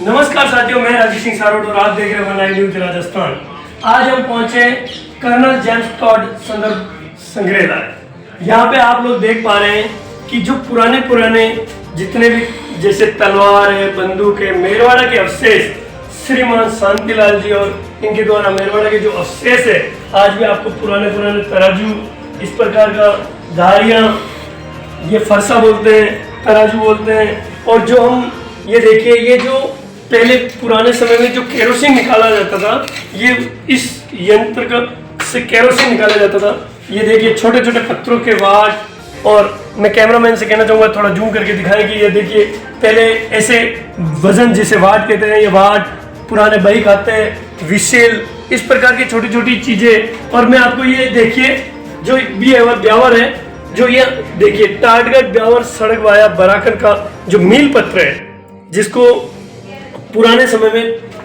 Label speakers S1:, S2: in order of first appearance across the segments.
S1: नमस्कार साथियों, मैं राजेश सिंह सारोट और आप देख रहे हैं लाइव न्यूज राजस्थान। आज हम पहुंचे कर्नल जेम्स टॉड संदर्भ संग्रहालय। यहाँ पे आप लोग देख पा रहे हैं कि जो पुराने जितने भी जैसे तलवार है, बंदूक है, मेरवाड़ा के अवशेष श्रीमान शांतिलाल जी और इनके द्वारा मेरवाड़ा के जो अवशेष है, आज भी आपको पुराने तराजू, इस प्रकार का धारियाँ, ये फरसा बोलते हैं, तराजू बोलते हैं। और जो हम ये देखिए, ये जो पहले पुराने समय में जो केरोसिन निकाला जाता था, ये इस यंत्र का से केरोसिन निकाला जाता था। ये देखिए छोटे छोटे पत्थरों के वाट। और मैं कैमरामैन से कहना चाहूँगा थोड़ा जूम करके दिखाएं कि ये देखिए पहले ऐसे वजन जिसे वाट कहते हैं, ये वाट पुराने बही खाते हैं, विशेल, इस प्रकार की छोटी छोटी चीज़ें। और मैं आपको ये देखिए जो भी ब्यावर है, जो ये देखिए टाटगढ़ ब्यावर सड़क वाया बराकर का जो मील पत्र है, जिसको पुराने समय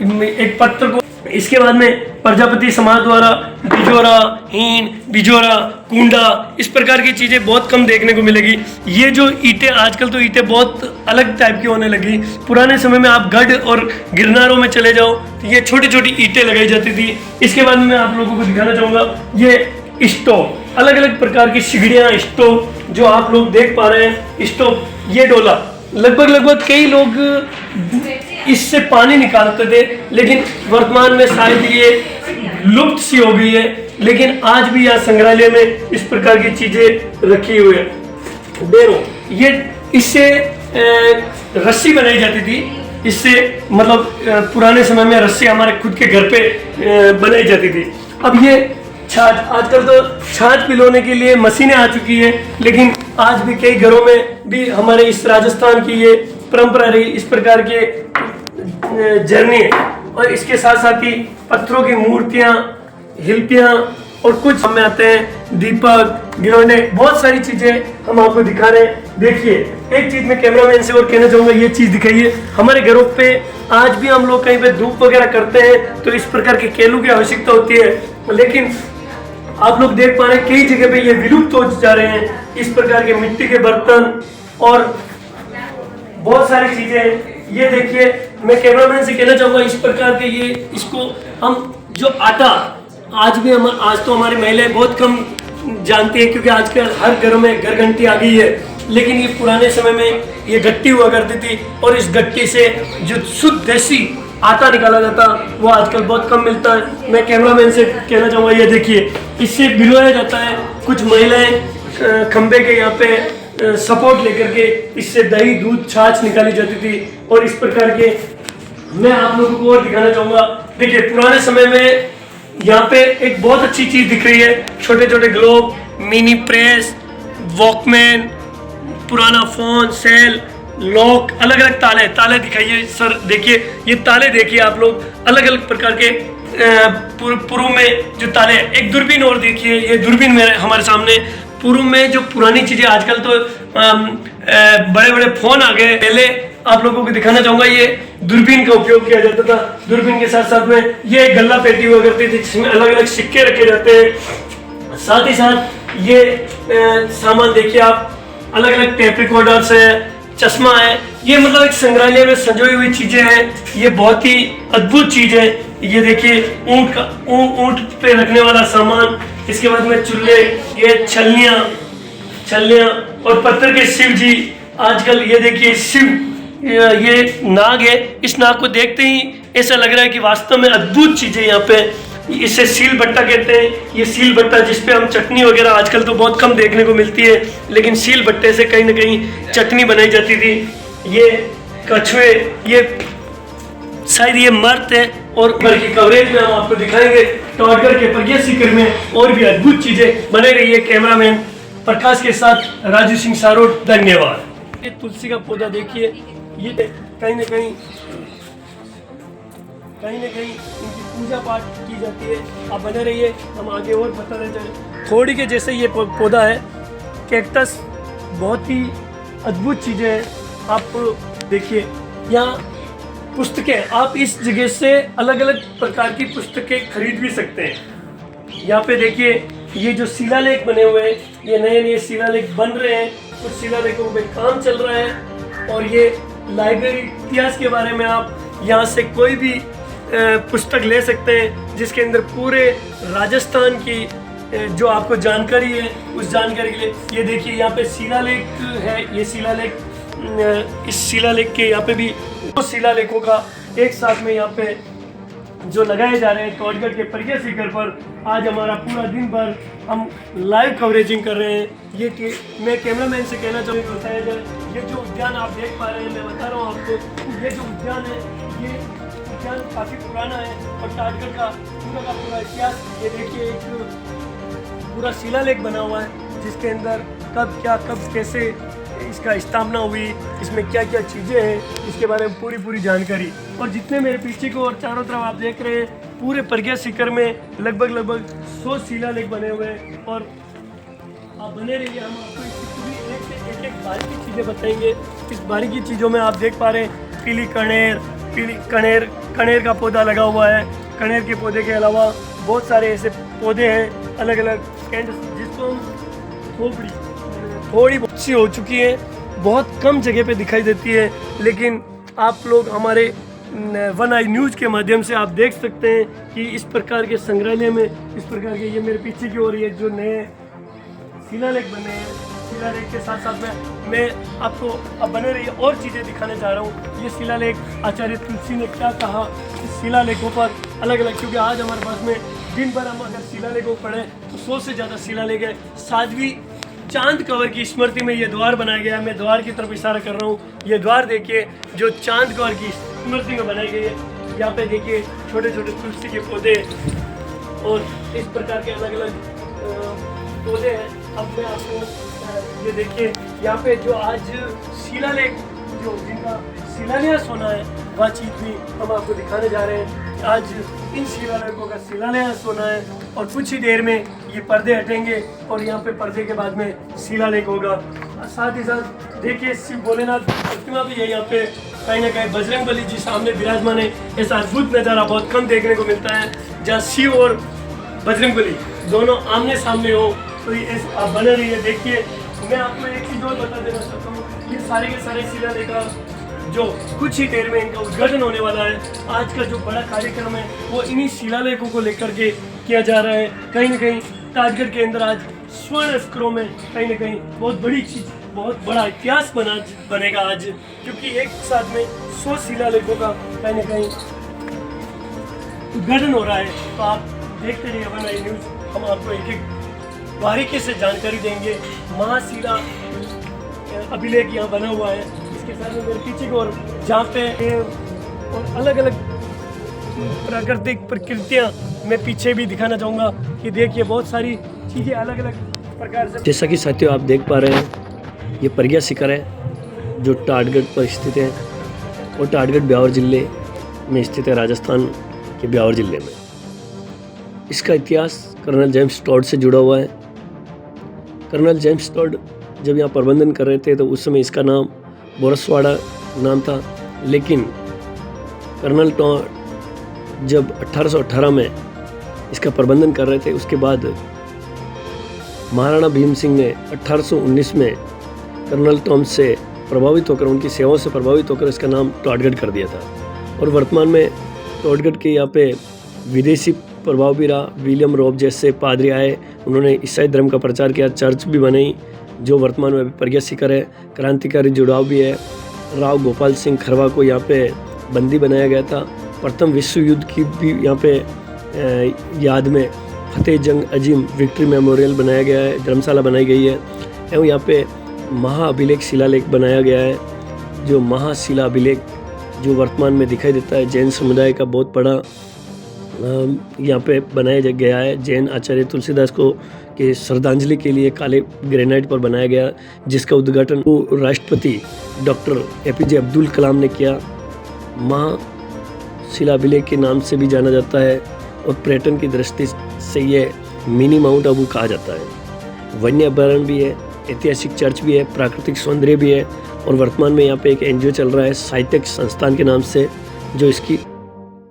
S1: में एक पत्र को, इसके बाद में प्रजापति समाज द्वारा बिजोरा, हीन, बिजोरा, कुंडा, इस प्रकार की चीज़ें बहुत कम देखने को मिलेगी। ये जो ईंटें, आजकल तो ईंटें बहुत अलग टाइप की होने लगी। पुराने समय में आप गढ़ और गिरनारों में चले जाओ तो ये छोटी छोटी ईंटें लगाई जाती थी। इसके बाद में मैं आप लोगों को दिखाना चाहूँगा ये स्टोव, अलग अलग प्रकार की सिगड़ियाँ, स्टोव जो आप लोग देख पा रहे हैं। स्टोव, ये डोला, लगभग कई लोग इससे पानी निकालते थे, लेकिन वर्तमान में शायद ये लुप्त सी हो गई है। लेकिन आज भी यहाँ संग्रहालय में इस प्रकार की चीजें रखी हुई है। बेरो, ये इससे रस्सी बनाई जाती थी। इससे मतलब पुराने समय में रस्सी हमारे खुद के घर पे बनाई जाती थी। अब ये छाछ, आजकल तो छाछ पिलोने के लिए मशीनें आ चुकी है, लेकिन आज भी कई घरों में भी हमारे इस राजस्थान की ये परंपरा रही, इस प्रकार के झरने। और इसके साथ साथ ही पत्थरों की मूर्तियां, हिल्पियां और कुछ हमें आते हैं, दीपक, गिरोने, बहुत सारी चीजें हम आपको दिखा रहे हैं। देखिए एक चीज मैं कैमरामैन से और कहना चाहूंगा, ये चीज दिखाइए। हमारे घरों पे आज भी हम लोग कहीं पे धूप वगैरह करते हैं तो इस प्रकार के केलू की आवश्यकता होती है, लेकिन आप लोग देख पा रहे हैं कई जगह पे ये विलुप्त हो जा रहे हैं। इस प्रकार के मिट्टी के बर्तन और बहुत सारी चीजें। ये देखिए, मैं कैमरामैन से कहना चाहूँगा इस प्रकार के ये, इसको हम जो आटा, आज तो हमारी महिलाएं बहुत कम जानती है, क्योंकि आजकल हर घर में घर घंटी आ गई है। लेकिन ये पुराने समय में ये गट्टी हुआ करती थी, और इस गट्टी से जो शुद्ध देसी आटा निकाला जाता, वो आजकल बहुत कम मिलता है। मैं कैमरामैन से कहना चाहूँगा, ये देखिए इससे भिगोया जाता है। कुछ महिलाएं खंबे के यहाँ पे सपोर्ट लेकर के इससे दही, दूध, छाछ निकाली जाती थी। और इस प्रकार के मैं आप लोगों को और दिखाना चाहूँगा। देखिए पुराने समय में यहाँ पे एक बहुत अच्छी चीज़ दिख रही है, छोटे छोटे ग्लोब, मिनी प्रेस, वॉकमैन, पुराना फोन, सेल, लॉक, अलग अलग ताले दिखाइए सर। देखिए ये ताले देखिए आप लोग, अलग अलग प्रकार के पूर्व में जो ताले, एक दूरबीन और देखिए, ये दूरबीन मेरे हमारे सामने। पूर्व में जो पुरानी चीजें, आजकल तो बड़े बड़े फोन आ गए, पहले आप लोगों को दिखाना चाहूंगा, ये दूरबीन का उपयोग किया जाता था। दूरबीन के साथ साथ में ये गल्ला पेटी हुआ करती थी, जिसमें अलग अलग सिक्के रखे जाते हैं। साथ ही साथ ये सामान देखिए आप, अलग अलग टेप रिकॉर्डर्स है, चश्मा है। ये मतलब एक संग्रहालय में संजोई हुई चीजें हैं। ये बहुत ही अद्भुत चीज है। ये देखिए ऊंट पे रखने वाला सामान। इसके बाद में चूल्हे, ये छलनियाँ और पत्थर के शिव जी। आजकल ये देखिए शिव, ये नाग है। इस नाग को देखते ही ऐसा लग रहा है कि वास्तव में अद्भुत चीजें यहाँ पे। इसे सील बट्टा कहते हैं। ये सील बट्टा जिसपे हम चटनी वगैरह आजकल तो बहुत कम देखने को मिलती है, लेकिन सील बट्टे से कहीं ना कहीं चटनी बनाई जाती थी। ये कछुए, ये शायद ये मर्द है। और घर की कवरेज में हम आपको दिखाएंगे टॉडगढ़ के प्रज्ञा सीकर में और भी अद्भुत चीजें बने रही है। कैमरामैन प्रकाश के साथ राजू सिंह सारोट, धन्यवाद। ये तुलसी का पौधा देखिए, ये कहीं ना कहीं इनकी पूजा पाठ की जाती है। आप बने रहिए, हम आगे और बताते चलें। थोड़ी के जैसे ये पौधा है, कैक्टस, बहुत ही अद्भुत चीज़ें हैं। आप देखिए यहाँ पुस्तकें, आप इस जगह से अलग अलग प्रकार की पुस्तकें खरीद भी सकते हैं। यहाँ पे देखिए ये जो शिलालेख बने हुए हैं, ये नए शिलालेख बन रहे हैं, कुछ शिलालेखों पे काम चल रहा है। और ये लाइब्रेरी इतिहास के बारे में आप यहाँ से कोई भी पुस्तक ले सकते हैं जिसके अंदर पूरे राजस्थान की जो आपको जानकारी है उस जानकारी के लिए। ये देखिए यहाँ पे शिलालेख है, ये शिलालेख, इस शिलालेख के यहाँ पे भी दो शिलालेखों का एक साथ में यहाँ पे जो लगाए जा रहे हैं टॉडगढ़ के प्रज्ञा शिखर पर। आज हमारा पूरा दिन भर हम लाइव कवरेजिंग कर रहे हैं। ये मैं कैमरामैन से कहना चाहूँगा बताया जाए, ये जो उद्यान आप देख पा रहे हैं, मैं बता रहा हूँ आपको, ये जो उद्यान है ये उद्यान काफ़ी पुराना है और टॉडगढ़ का पूरा इतिहास, ये देखिए एक पूरा शिलालेख बना हुआ है जिसके अंदर कब कैसे इसका स्थापना हुई, इसमें क्या क्या चीज़ें हैं, इसके बारे में पूरी जानकारी। और जितने मेरे पीछे को और चारों तरफ आप देख रहे हैं, पूरे प्रज्ञा शिखर में लगभग 100 शिलालेख बने हुए हैं। और आप बने रहिए, हम आपको इसकी पूरी एक बारीकी चीज़ें बताएंगे। इस बारीकी चीज़ों में आप देख पा रहे हैं पीली कनेर का पौधा लगा हुआ है। कनेर के पौधे के अलावा बहुत सारे ऐसे पौधे हैं अलग अलग, जिसको हम थोड़ी बहुत सी हो चुकी है, बहुत कम जगह पे दिखाई देती है, लेकिन आप लोग हमारे वन आई न्यूज़ के माध्यम से आप देख सकते हैं कि इस प्रकार के संग्रहालय में इस प्रकार के, ये मेरे पीछे की ओर ये जो नए शिलालेख बने हैं, शिलालेख के साथ साथ में मैं आपको अब बने रही और चीज़ें दिखाने जा रहा हूँ। ये शिलालेख आचार्य तुलसी ने क्या कहा इस शिलालेखों पर अलग अलग, क्योंकि आज हमारे पास में दिन भर हम अगर शिलालेखों को पढ़ें तो 100 से ज़्यादा शिलालेख है। साध्वी चांद कंवर की स्मृति में ये द्वार बनाया गया है। मैं द्वार की तरफ इशारा कर रहा हूँ। ये द्वार देखिए जो चांद कंवर की स्मृति में बनाई गई है। यहाँ पे देखिए छोटे छोटे तुलसी के पौधे और इस प्रकार के अलग अलग पौधे हैं। अब मैं आपको ये देखिए यहाँ पे जो आज शिलालेख जो जिनका शिलान्यास होना है वह चीज़ भी हम आपको दिखाने जा रहे हैं। आज इन शिलालेखों का शिलान्यास होना है और कुछ ही देर में ये पर्दे हटेंगे और यहाँ पे पर्दे के बाद में शिलालेख होगा। साथ ही साथ देखिए शिव भोलेनाथ प्रतिमा भी है यहाँ पे, कहीं ना कहीं बजरंगबली जी सामने विराजमान है। ऐसा अद्भुत नज़ारा बहुत कम देखने को मिलता है जहाँ शिव और बजरंगबली दोनों आमने सामने हो। तो ये आप बने रहिए। देखिए मैं आपको एक चीज़ और बता देना चाहता हूँ, ये सारे के सारे शिलालेख जो कुछ ही देर में इनका उद्घाटन होने वाला है। आज का जो बड़ा कार्यक्रम है वो इन्हीं शिलालेखों को लेकर के किया जा रहा है। कहीं ना कहीं टॉडगढ़ के अंदर आज स्वर्ण अक्षरों में कहीं ना कहीं बहुत बड़ी चीज़, बहुत बड़ा इतिहास बनेगा आज, क्योंकि एक साथ में 100 शिलालेखों का कहीं ना कहीं उद्घाटन हो रहा है। तो आप देखते रहिए वन आई न्यूज़, हम आपको एक एक बारीकी से जानकारी देंगे। महाशिला अभिलेख यहाँ बना हुआ है, इसके साथ में मेरे पीछे की ओर जहाँ पे और अलग अलग प्राकृतिक प्रकृतियाँ मैं पीछे भी दिखाना चाहूँगा कि देखिए बहुत सारी चीज़ें अलग अलग प्रकार से। जैसा कि साथियों आप देख पा रहे हैं, ये प्रज्ञा शिखर है जो टॉडगढ़ पर स्थित है और टॉडगढ़ ब्यावर जिले में स्थित है, राजस्थान के ब्यावर जिले में। इसका इतिहास कर्नल जेम्स टॉड से जुड़ा हुआ है। कर्नल जेम्स टॉड जब यहाँ प्रबंधन कर रहे थे तो उस समय इसका नाम बोरसवाड़ा नाम था, लेकिन कर्नल टॉड जब 1818 में इसका प्रबंधन कर रहे थे, उसके बाद महाराणा भीम सिंह ने 1819 में कर्नल टॉम से प्रभावित होकर, उनकी सेवाओं से प्रभावित होकर इसका नाम टॉडगढ़ कर दिया था। और वर्तमान में टॉडगढ़ के यहाँ पे विदेशी प्रभाव भी रहा। विलियम रोब जैसे पादरी आए, उन्होंने ईसाई धर्म का प्रचार किया, चर्च भी बनाई जो वर्तमान में प्रज्ञा शिखर है। क्रांतिकारी जुड़ाव भी है। राव गोपाल सिंह खरवा को यहाँ पे बंदी बनाया गया था। प्रथम विश्व युद्ध की भी यहाँ पे याद में फतेह जंग अजीम विक्ट्री मेमोरियल बनाया गया है, धर्मशाला बनाई गई है। एवं यहाँ पे महाअभिलेख शिलालेख बनाया गया है, जो महाशिला अभिलेख जो वर्तमान में दिखाई देता है। जैन समुदाय का बहुत बड़ा यहाँ पे बनाया गया है। जैन आचार्य तुलसीदास को के श्रद्धांजलि के लिए काले ग्रेनाइट पर बनाया गया, जिसका उद्घाटन राष्ट्रपति डॉक्टर APJ अब्दुल कलाम ने किया। महाशिला अभिलेख के नाम से भी जाना जाता है और पर्यटन की दृष्टि से ये मिनी माउंट आबू कहा जाता है। वन्य अभयारण्य भी है, ऐतिहासिक चर्च भी है, प्राकृतिक सौंदर्य भी है। और वर्तमान में यहाँ पे एक NGO चल रहा है साहित्यिक संस्थान के नाम से, जो इसकी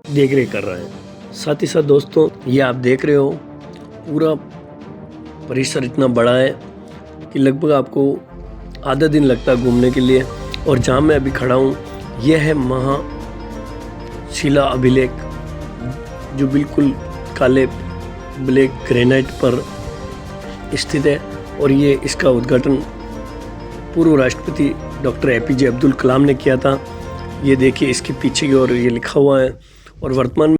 S1: देखरेख कर रहा है। साथ ही साथ दोस्तों, ये आप देख रहे हो पूरा परिसर इतना बड़ा है कि लगभग आपको आधा दिन लगता है घूमने के लिए। और जहाँ मैं अभी खड़ा हूँ, यह है शिला अभिलेख जो बिल्कुल काले ब्लैक ग्रेनाइट पर स्थित है और ये इसका उद्घाटन पूर्व राष्ट्रपति डॉक्टर APJ अब्दुल कलाम ने किया था। ये देखिए इसके पीछे की ओर ये लिखा हुआ है और वर्तमान